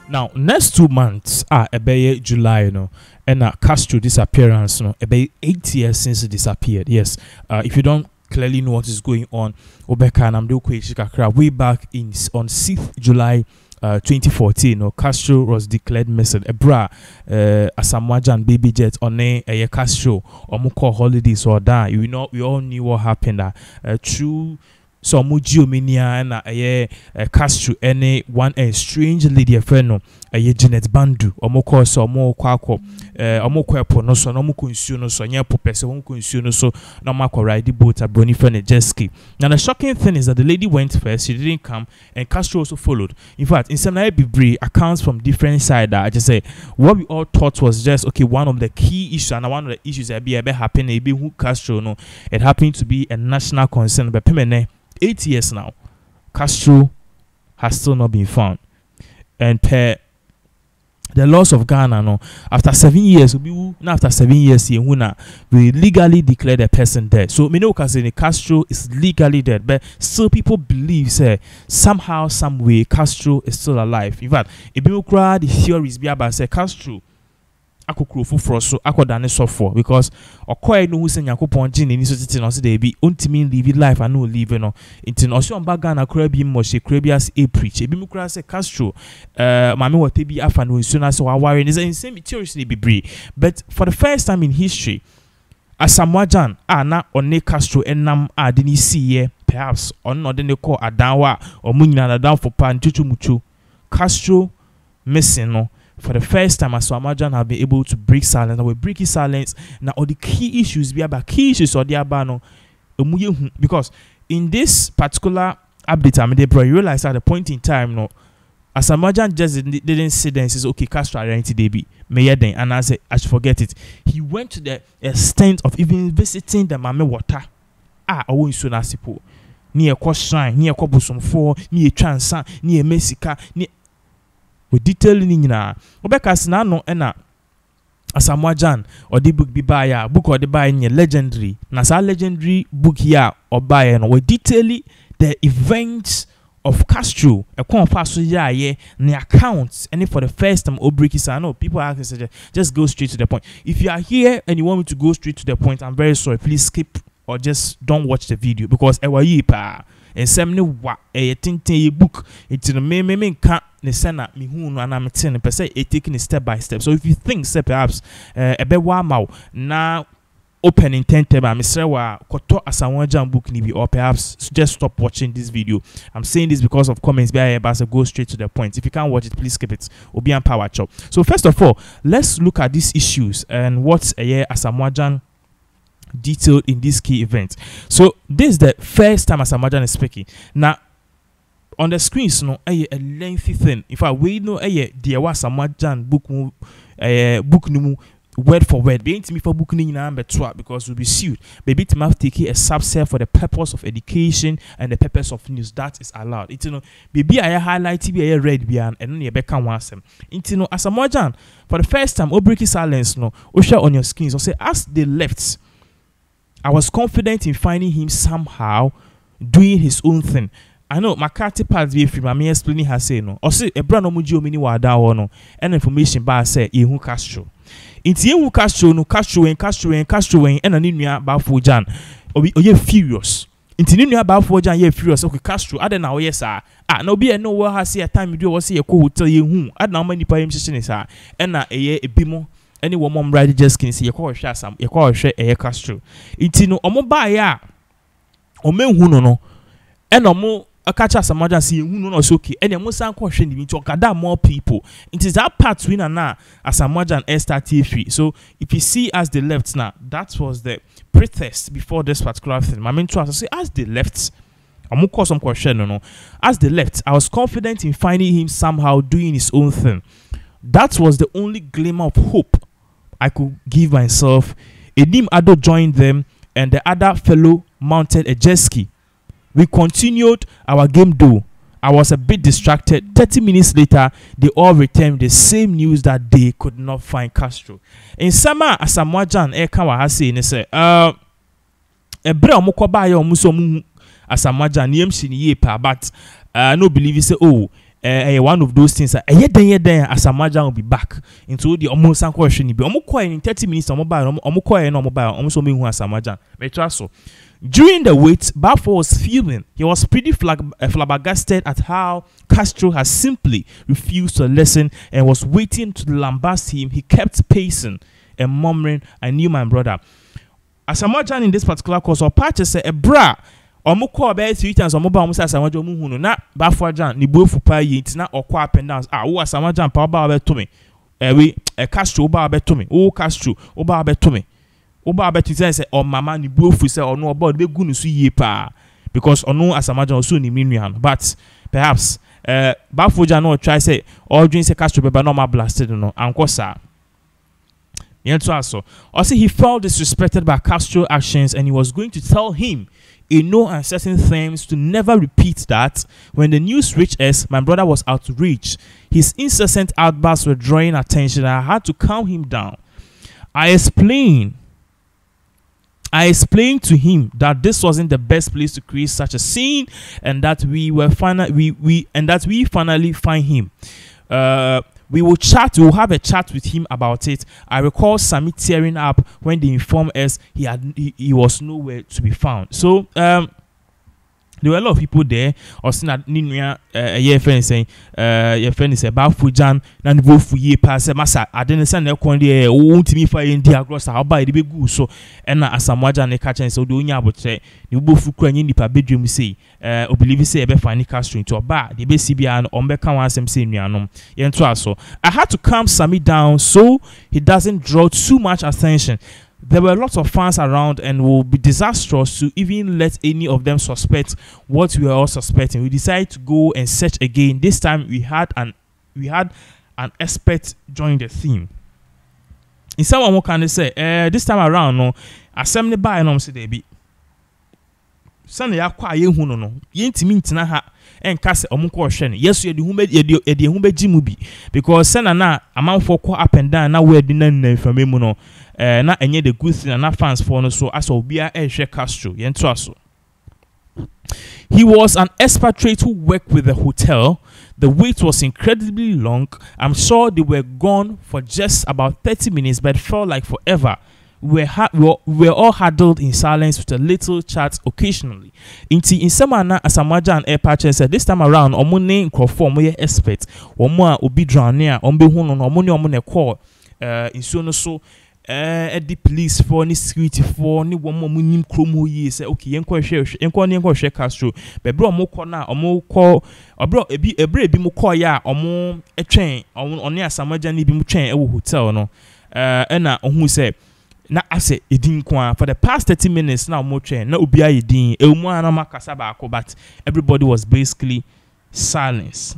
Now, next 2 months ebe July, and Castro Disappearance, ebe 8 years since he disappeared. Yes, if you don't clearly know what is going on, Obeka and Amdo Kwechikakra, way back on 6th July 2014, Castro was declared missing. Ebra Asamoah Gyan baby jet on a Castro or Muko holidays or that. We all knew what happened. True. So Mujiomania and a Castro any one a strange lady a friend a Janet Bandu or Moko so more quaco or more quapo no so no mukunsuno so nya popese wonkunsuno so no mako ride boat a brony friend a jet ski. Now the shocking thing is that the lady went first, she didn't come, and Castro also followed. In fact, in some Bibri accounts from different side I just say what we all thought was just okay, one of the key issues and one of the issues that be happening be who Castro no, it happened to be a national concern but pimene 8 years now, Castro has still not been found. And per the laws of Ghana, after 7 years, after 7 years, we legally declare the person dead. So, Castro is legally dead, but still people believe, somehow, some way, Castro is still alive. In fact, the theories be about Castro. Akukrufu froso akodane sofo because okoye no hu se Yakopon gin ni so tete no se dey bi ontimi live life and no live no nti no so mba Ghana kra bi mo she kra bi as a preach e bi mu kra se Castro mame wote bi afa no nsu na se wa ware is the same theories ni be but for the first time in history Asamoah Gyan na one Castro enam ade ni siye perhaps on no de ne call adanwa o munyina adan for pan tutu Castro missing no. For the first time, Asamoah Gyan have been able to break silence. Now we break silence. Now all the key issues be about key issues or the abano because in this particular update, I mean, they realized at the point in time, Asamoah Gyan just didn't sit there and says, "Okay, Castro identity baby, may then," and I said, "I should forget it." He went to the extent of even visiting the Mame water. I won't soon asipo. Ni a shrine, ni a cobblestone for, ni a transan, ni a messica, ni. We detailing na obeka sina no na Asamoah Gyan or the book be buy book or the buy legendary na sa legendary book here or buy no we detailing the events of Castro a confaso ya the accounts and for the first time break I know people are asking just go straight to the point. If you are here and you want me to go straight to the point, I'm very sorry, please skip or just don't watch the video because and some new a tintin book it's in a me can't sena me who no na metin per se taking it step by step. So if you think say perhaps a be wa ma now open intent ba Mr. wa koto Asamoah Gyan book ni bi or perhaps just stop watching this video. I'm saying this because of comments by so go straight to the point. If you can't watch it, please skip it. Obi and power chop. So first of all, let's look at these issues and what's Asamoah Gyan detailed in this key event. So this is the first time Asamoah Gyan is speaking. Now on the screens, a lengthy thing. In fact, we know there was Asamoah Gyan book numu word for word. Being to me for book number 12 because we'll be sued. Maybe to have taken a subset for the purpose of education and the purpose of news that is allowed. It's baby I highlight be a red beyond and only a beck and once. Asamoah Gyan for the first time, breaking silence share on your screens or say as they left. I was confident in finding him somehow doing his own thing. I know McCarthy part be free. Me explaining her say no. Or say a brand no mini wada no. And information by say yehu Castro. Inti yehu Castro no Castro and ani nua ba fo Gyan. Oye furious. Inti ni nua ba fo Gyan ye furious. Okay Castro. Ade na oye sa. No be no we ha say a time do we say ye ko hotel yehu. Ade na mani pa yim hye sa. E na eye ebimo. Any woman bride just can see your call share some your call share a Castro. It's no omo buy ya o men hu no and omo a catch us Asamoah Gyan see who no so okay and your san call share to gather more people. It is that part winner now Asamoah Gyan start TV. So if you see as they left now, that was the pretext before this particular thing. My main to say as they left. I'm gonna call some question no. As they left, I was confident in finding him somehow doing his own thing. That was the only glimmer of hope I could give myself. Edim Ado joined them and the other fellow mounted a jet ski. We continued our game though. I was a bit distracted. 30 minutes later, they all returned the same news that they could not find Castro. In summer, Asamoah Gyan kawa hasi ne say ebre omukoba ya omuso mu Asamoah Gyan yem shini ye pa but no believe say oh one of those things that Asamoah Gyan will be back into the almost question be in 30 minutes on mobile almost only Asamoah Gyan. So during the wait, Balfour was feeling he was pretty flabbergasted at how Castro has simply refused to listen and was waiting to lambast him. He kept pacing and murmuring, "I knew my brother." Asamoah Gyan in this particular course or patches said, "Bra, omo call be 3 times omo ba omo say Asamoah Gyan omo hunu na Balfour Gyan ni bofu pa yi ntina okwa up and down. Wo Asamoah Gyan pa ba be to me. We Castro ba be to me. O Castro o ba be to me. Oba bet you say oh mama ni bofu say ono about be gunu su ye pa because ono Asamoah Gyan also ni minuan but perhaps Balfour Gyan no try say all dream say Castro be normal blasted no anko sa yento aso also he felt disrespected by Castro actions and he was going to tell him in no uncertain terms to never repeat that. When the news reached us, my brother was outraged. His incessant outbursts were drawing attention and I had to calm him down. I explained to him that this wasn't the best place to create such a scene, and that we finally find him. We will chat. We will have a chat with him about it. I recall Sammy tearing up when they informed us he was nowhere to be found. So there were a lot of people there. Or saying that Ninuya, your friend saying, your friend is about Fujan, and go for ye pass a massa. I didn't send a quantity, won't me for India across how by the big goose. So, and Asamoah Gyan and catching so doing ya, but say, you both crying in the bedroom, say, or believe say, ever find Castro into a bar, the BCB and Ombe can once say, so I had to calm Sammy down so he doesn't draw too much attention. There were lots of fans around and will be disastrous to even let any of them suspect what we were all suspecting. We decided to go and search again. This time we had an expert join the team. In someone who can say, this time around, no, assembly by no say they be. Sunday ya kwa ye hu no ye ntimi ntina ha enka se omo ko hwe no yeso ye de hu beji mu bi because sena na amanfo ko up and down na we de na nfame mu no na enye the good thing na fans for no so as obia hwe Castro ye nto aso. He was an expatriate who worked with the hotel. The wait was incredibly long. I'm sure they were gone for just about 30 minutes but it felt like forever. We were all huddled in silence with a little chat occasionally. In Semana, Asamoah Gyan and Airpatch said this time around, Omune Crawford, we expert, Omwa Obi Drania, Ombe Hono, Omune call, in so the police for any security for any one more munim chromo ye say, okay, yenko share Castro, but bro, mo corner, or mo call, or bro, a be mo call ya, or mo a train, or on near Asamoah Gyan be mo train a hotel, no, and who said. Na ase edin kwa for the past 30 minutes now mo train na obi ayedin emu ana makasa ba ko but everybody was basically silent.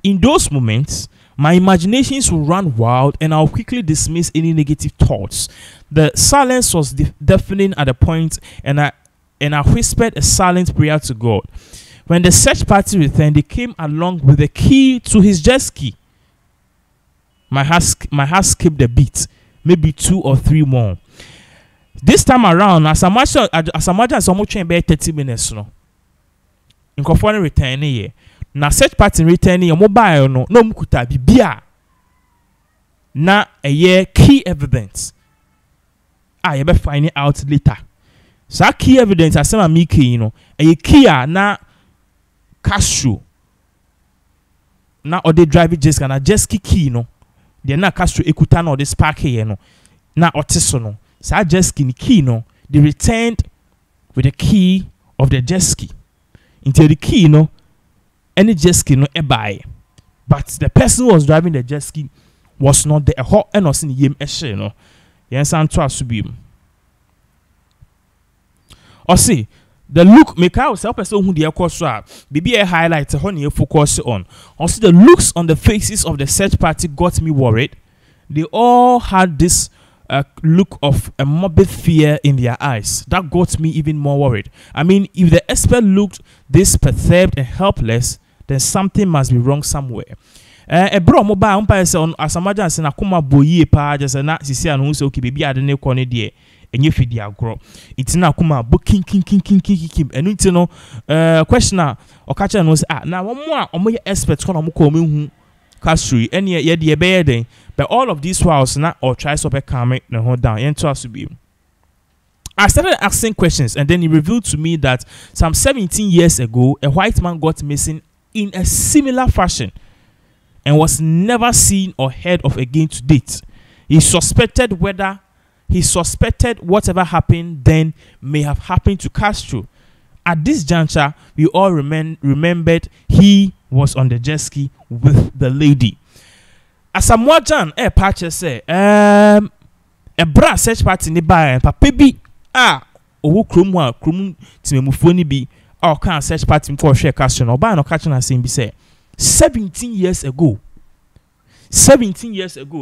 In those moments my imaginations will run wild and I'll quickly dismiss any negative thoughts. The silence was deafening at a point and I whispered a silent prayer to God. When the search party returned, they came along with the key to his jet ski. My heart skipped a beat, maybe 2 or 3 more. This time around, Asamoah Gyan is almost trained by 30 minutes. No, in conforming returning here. Na search party returning your mobile no mukuta bibia. Na a year key evidence. You better find it out later. So key evidence as some me key, a key na Castro. Na or they drive it just gonna just key they na Castro ekuta no this park here no na otiso no sa jet ski key no they returned with the key of the jet ski until the key any jet ski no buy but the person who was driving the jet ski was not there hot and was in yem eshe no yes and to asubim or see the look make out self person who the course bb a highlight honey focus on. Also the looks on the faces of the search party got me worried. They all had this look of a morbid fear in their eyes that got me even more worried. I mean, if the expert looked this perturbed and helpless, then something must be wrong somewhere. A bro mobile umpire on Asamoah Gyan say na kuma boye pa just na sisi anu say okay baby ade ne kone de enye fidi agro itina kuma booking king enu ntino questioner okacha no say na omo ye expert kono omo ko omo Castro ene ye de be den but all of these whiles na or try so be calm no hold down yento asubi. I started asking questions and then he revealed to me that some 17 years ago a white man got missing in a similar fashion and was never seen or heard of again to date. He suspected whatever happened then may have happened to Castro. At this juncture, we all remembered he was on the jet ski with the lady. Asamoah Gyan patch say a bra search party ni ba papa bi owo krom timemufo ni bi can search party for share Castro no ba no catch na say bi say 17 years ago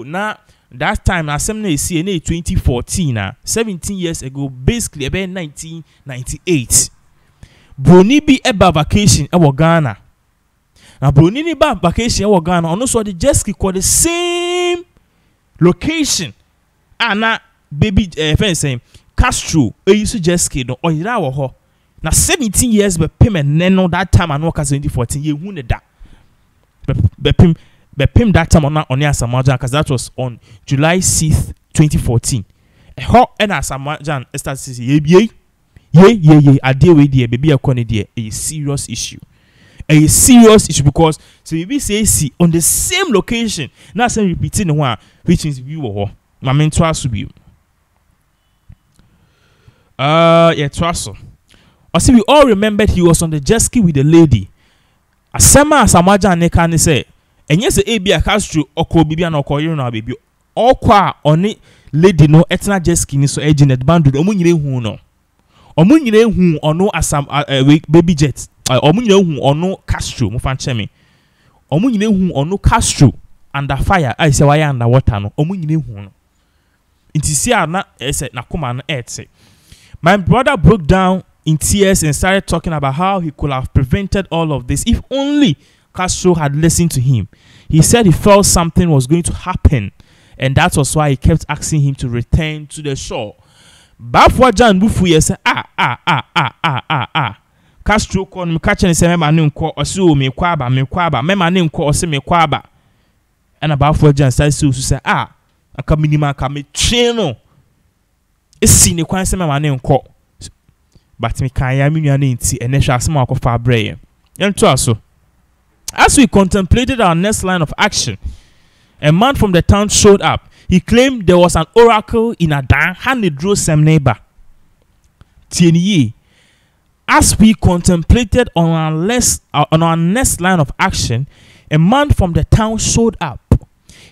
now that time asem na esi na 2014 na 17 years ago basically about 1998 broni bi eba vacation e Ghana na broni ni ba vacation e Ghana ono so the jet ski called the same location na baby friend saying Castro use jet ski no oyira wo ho na 17 years be payment neno that time and work 2014 ye hu ne da Bepim that time on Asamoah Gyan because that was on July 6th, 2014. And Asamoah Gyan started to say, yeah, I deal with the baby a serious issue. A serious issue because so we say see on the same location. Now I'm repeating the one which is view or my main trust to be. Trust. I see we all remembered he was on the jet ski with the lady. Asamoah Gyan can say. And yes, a Castro or Kobe and Okoyo no baby. All qua on it, lady no etna just skinny so edging at bandu. Omunye who no. Omunye who or no Asam baby jet. Omunye who or no Castro, Mufanchemi. Omunye who or no Castro under fire. I say why under water no. Omunye who no. Intisia na ese na kuma na etse. My brother broke down in tears and started talking about how he could have prevented all of this if only Castro had listened to him. He said he felt something was going to happen, and that was why he kept asking him to return to the shore. Bafwa Gyan bufu yese Castro kon me catch and say me mane nko osi me kwaba me mane nko osi me kwaba. And Bafwa Gyan started to say aka minima ka me twe no. Esi ne kwan say me mane nko. But me kan ya me nua ne nti ene hwa asema akofa abreye. Yento aso. As we contemplated our next line of action, a man from the town showed up. He claimed there was an oracle in Adan, and it drew some neighbor. As we contemplated on our next line of action, a man from the town showed up.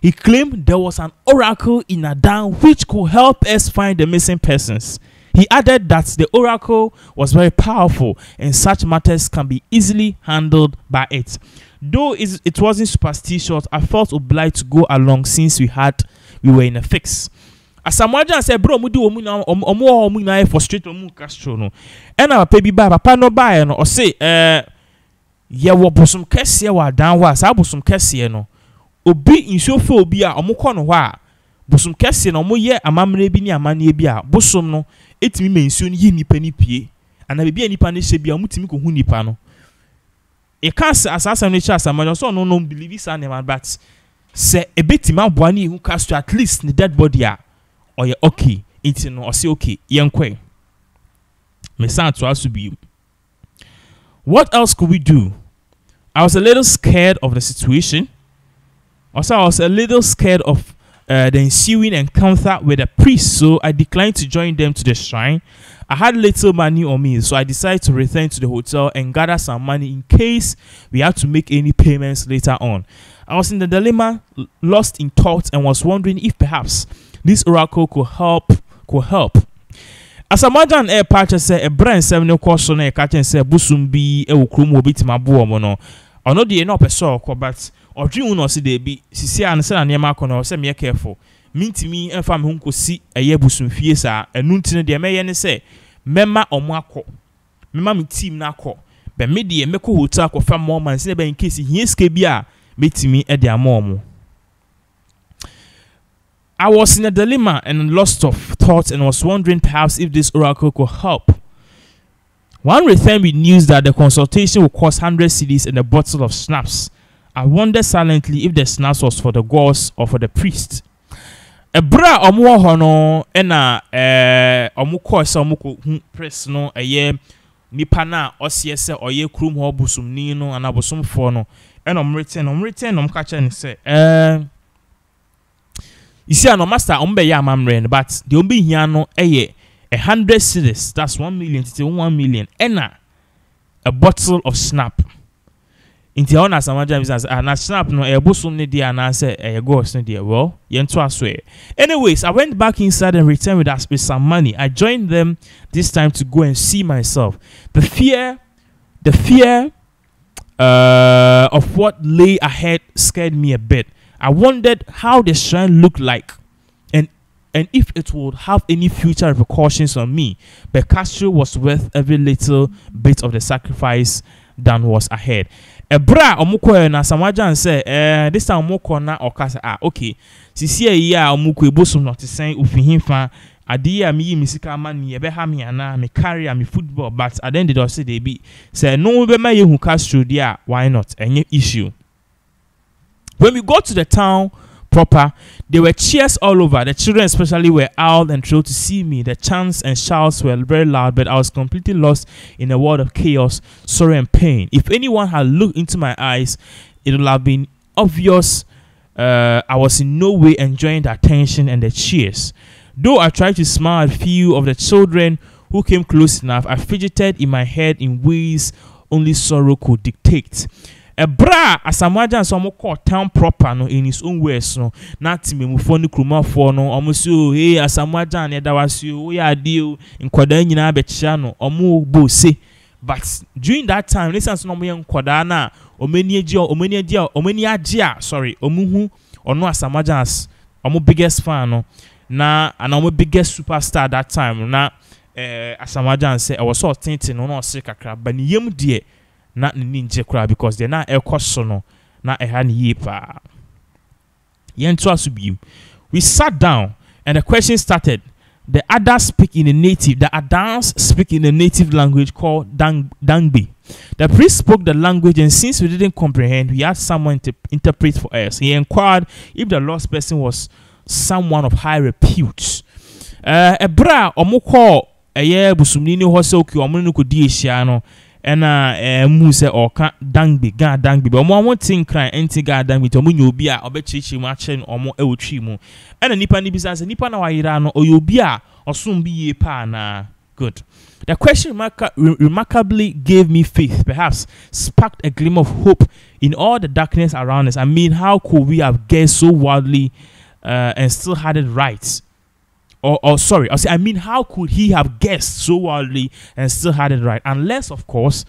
He claimed there was an oracle in Adan which could help us find the missing persons. He added that the oracle was very powerful and such matters can be easily handled by it. Though it wasn't superstitious, I felt obliged to go along since we were in a fix. Asamoah Gyan said, bro, omu na frustrate omu Castro no. And our baby papa no buy no or say ye wo bosom kese wa dan wa sa bosom kese no. Obi insofo obi a omu kɔ no hɔ a bosom kese no omu ye amamre bi ni amane bi a bosom no etimi mensuo no yi nipa ni pie. Ana bebi nipa ne hye bi a omu timi ko hu nipa no. E can't assassin nature Asamoah so no believe sa name but say a bit man boani who cast at least the dead body or you okay it's no or say okay yankwe me sound to us to be. What else could we do? I was a little scared of the situation. Also I was a little scared of the ensuing encounter with the priest, so I declined to join them to the shrine. I had little money on me, so I decided to return to the hotel and gather some money in case we had to make any payments later on. I was in the dilemma, lost in thought, and was wondering if perhaps this oracle could help. Asamoah Gyan air patch said a brand 7 course on a catch and said Busumbi a ukrum will beat my boy. Or no, the no person, but or dream no see they be Sisia and San Yamakono, say me careful. Mean to me and fam whom could see a yebusum fiesa and nuntin de may say memma or mako. Memma me team na ko. But midi and meko hotel for fam more man say in case he escape ya meet me at their mom. I was in a dilemma and lost of thought and was wondering perhaps if this oracle could help. One returned with news that the consultation would cost 100 cedis and a bottle of schnapps. I wondered silently if the schnapps was for the gods or for the priest. A bra omo hono ena omo course omo press no eye nipa na osie se oye krum ho busumni no ana busumfo no ena omreten kacha ni se isi ano master ombe ya amamre but the ombe hia no eye 100 cedis, that's 1 million to 1 million ena a bottle of snap. Inti ona Asamoah Gyan business na snap no busum ne dia na say ghost ne dia. Well, yento aswe. Anyways, I went back inside and returned with some money. I joined them this time to go and see myself. The fear of what lay ahead scared me a bit. I wondered how the shrine looked like and if it would have any future repercussions on me. But Castro was worth every little bit of the sacrifice that was ahead. Bra omukwe na Asamoah Gyan say this time omukwe na okasa okay sisi ya omukwe bosom not say ufihinfa ade ya mi misika mani ebe ha me ana me carry me football but at the end of the day say no be ma yehu Castro dia why not any issue. When we got to the town proper, there were cheers all over. The children especially were out and thrilled to see me. The chants and shouts were very loud, but I was completely lost in a world of chaos, sorrow and pain. If anyone had looked into my eyes, it would have been obvious I was in no way enjoying the attention and the cheers. Though I tried to smile at a few of the children who came close enough, I fidgeted in my head in ways only sorrow could dictate. A bra Asamoah Gyan so mo call town proper no in his own words no na timemufo ni kruma fo no omo so hey Asamoah Gyan e da wase o ya deal nkoda nyina be chia no omo bo se. But during that time listen so no mo nkoda na omani agia sorry omuhu ono Asamoah Gyan omo biggest fan no na and omo biggest superstar that time na Asamoah Gyan say I was so tintin no no se kakra ba ni yem de na ninje kura because they na ekoso no na eha ni yipa. Yento asubi. We sat down and the question started. The Adans speak in the native language called Dangbi. The priest spoke the language, and since we didn't comprehend, we had someone to interpret for us. He inquired if the lost person was someone of high repute. Ebra omukọ eye busumni ni ho se oki omo no kodi ehia no ena mu se oka Dangbi ga Dangbi but omo tin kran enti ga Dangbi to omo nyobi a obechichi mu ache omo ewotwi mu ena nipa ni bisa se nipa na wayira no oyobi a osum bi ye pa na. Good. The question remarkably gave me faith, perhaps sparked a glimmer of hope in all the darkness around us. I mean, how could we have guessed so wildly and still had it right? I mean, how could he have guessed so wildly and still had it right? Unless, of course,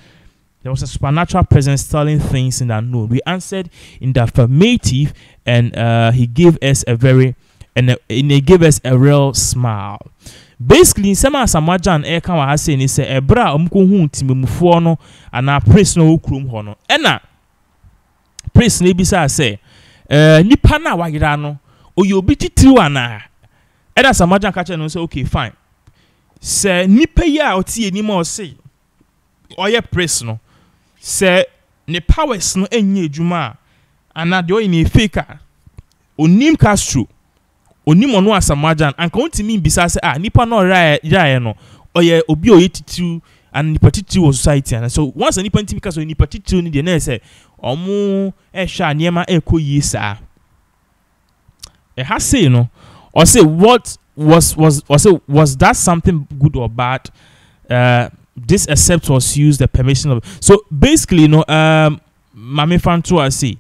there was a supernatural presence telling things in the unknown. We answered in the affirmative, and he gave us he gave us a real smile. Basically, some Asamoah Gyan eka wa hase ni se ebra omko hu timemufo no ana priest no okrum ho no. Ena priest na bisa se nipa na wayira no oyobi titiru ana. Eda Asamoah Gyan ka che no say okay fine. Se nipa ya oti enima o say oye priest no. Se ne powers no enye adwuma ana de oyi ne faker. Onim Castro onim ono Asamoah Gyan anka ontimi bisa se nipa no ra no oye obi oye titu and nipa titu of society and so once a nipa ntimi ka so nipa titu ni de na say omo hwa niema ekoyi sa has say no or say what was that something good or bad? This except was used the permission of so basically mame fanto I say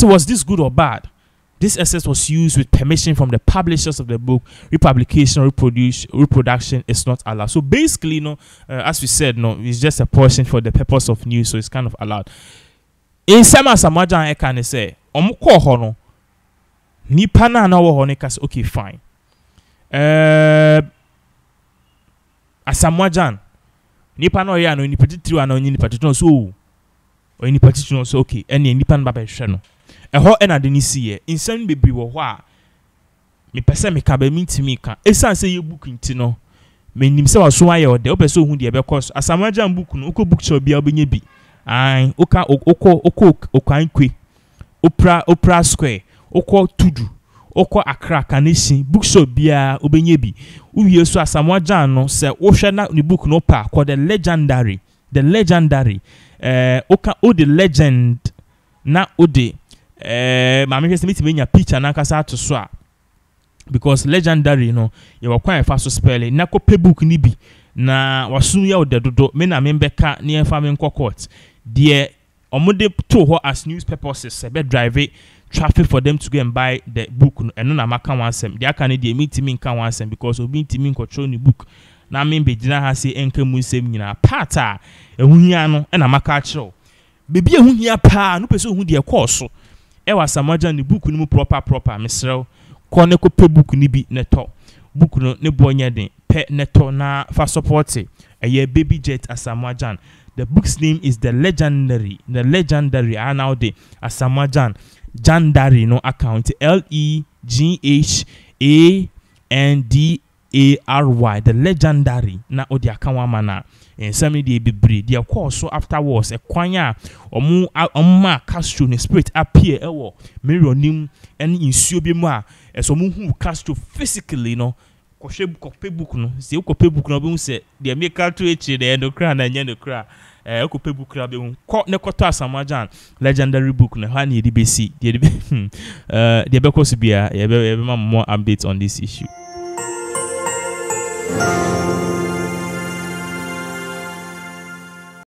was this good or bad? This essence was used with permission from the publishers of the book. Republication or reproduction is not allowed. So basically, as we said, it's just a portion for the purpose of news, so it's kind of allowed. In some Asamoah Gyan, I can say, "Omuko hono, nipa na wo hono kasi okay fine." Asamoah Gyan, nipa no ya no nipa titiri ana nipa titiri so, o nipa titiri so okay. Any nipa na ba hwe no. ho e na de ni see insem bebre wo ho a me pese me ka ba mintimi ka esan se ye book nti no me nim se waso aye ode o pese ohun de be course Asamoah Gyan book no uko bookshop bia obenya bi an oka okan kwe opra square oko tudu oko Accra Kanesi bookshop bia obenya bi uwie so Asamoah Gyan no se wo hwe na ni book no pa called the legendary oka o the legend na o de ma me hwese mitime picture na kasa to so a because legendary no ye wakwan fa so spell na ko pe book ni bi na wasun ya odedodo me na me beka na fa me court de omode to ho as news purposes be drive traffic for them to go and buy the book no eno na maka wansem de aka ne de mitimi nka wansem because obi mitimi control ni book na me be gina ha se enka mu nsem nyina part a ehuhia no na maka akiro bebi ehuhia pa no pese ohun de course e wa Asamoah Gyan ni book ni mu proper mesrew kone ko pe book ni bi neto book no ne bonya den pe neto na fa support eye baby jet Asamoah Gyan. The book's name is the legendary now the Asamoah Gyan Jandary no account LEGHANDARY the legendary na odi akanwa mana ensami de bebre de course so afterwards e kwanya omu Castro ne spirit appear ewo mirror nim en insuo bi mu a eso mu hu Castro physically no kohwe book no se ukopɛ book no be hu se de make to echi de no kra na nya no kra ukopɛ book na be hu ne koto Asamoah Gyan legendary book no ha ne di besi de be course bia ye be more updates on this issue.